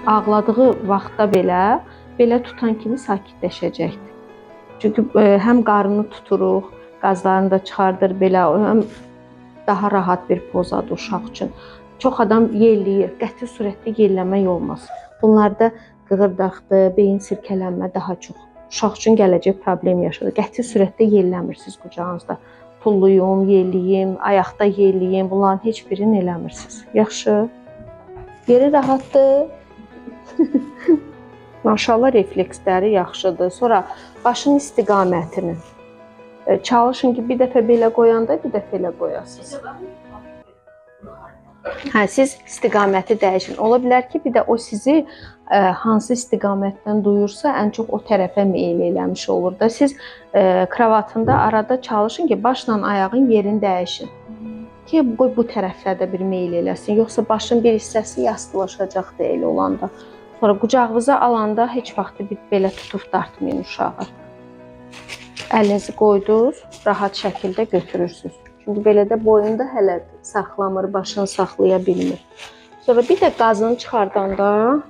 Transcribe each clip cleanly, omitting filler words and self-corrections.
Ağladığı vaxtda belə tutan kimi sakitləşəcəkdir. Çünki həm qarnını tuturuq, qazlarını da çıxardır belə, həm daha rahat bir pozadır uşaq üçün. Çox adam yelləyir, qəti surətdə yelləmək olmaz. Bunlarda qığırdaqdır, beyin sirkələnmə daha çox. Uşaq üçün gələcək problem yaşadır. Qəti surətdə yelləmirsiniz qucağınızda. Pulluyum, yelliyim, ayaqda yelliyim, bunların heç birini eləmirsiniz. Yaxşı. Yeri rahatdır. Maşallah refleksləri yaxşıdır. Sonra başın istiqamətini çalışın ki, bir dəfə belə qoyanda bir dəfə elə qoyasınız. Siz istiqaməti dəyişin. Ola bilər ki, bir də o sizi hansı istiqamətdən duyursa, ən çox o tərəfə meyil eləmiş olur da. Siz kravatında arada çalışın ki, başla ayağın yerini dəyişin. Ki, qoy bu tərəflərdə bir meyil eləsin. Yoxsa başın bir hissəsi yastılaşacaq da elə olanda. Sonra qucağınıza alanda heç vaxt belə tutub dartmayın uşağı. Əlinizi qoydunuz, rahat şəkildə götürürsünüz. Çünki belə də boyunda hələ saxlamır, başını saxlaya bilmir. Sonra bir də qazını çıxardanda,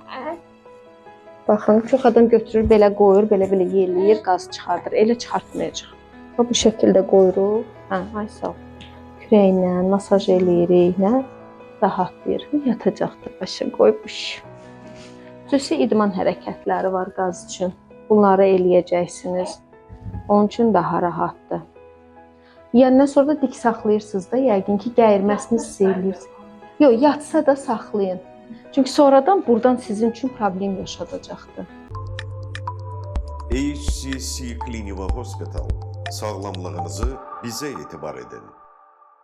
baxın, çox adam götürür, belə qoyur, belə yelləyir, qaz çıxardır. Elə çıxartmayacaq. Bu şəkildə qoyuruq. Ay sağ ol. Kürəklə, masaj eləyirik, rahatlayır. Yatacaqdır, başa qoymuş. Xüsusi idman hərəkətləri var qaz üçün. Bunları eləyəcəksiniz. Onun üçün daha rahatdır. Yəndən sonra da dik saxlayırsınız da, yəqin ki, gəyirməsini hiss eləyirsiniz. Yox, yatsa da saxlayın. Çünki sonradan buradan sizin üçün problem yaşadacaqdır. HCC Clinical Hospital. Sağlamlığınızı bizə etibar edin.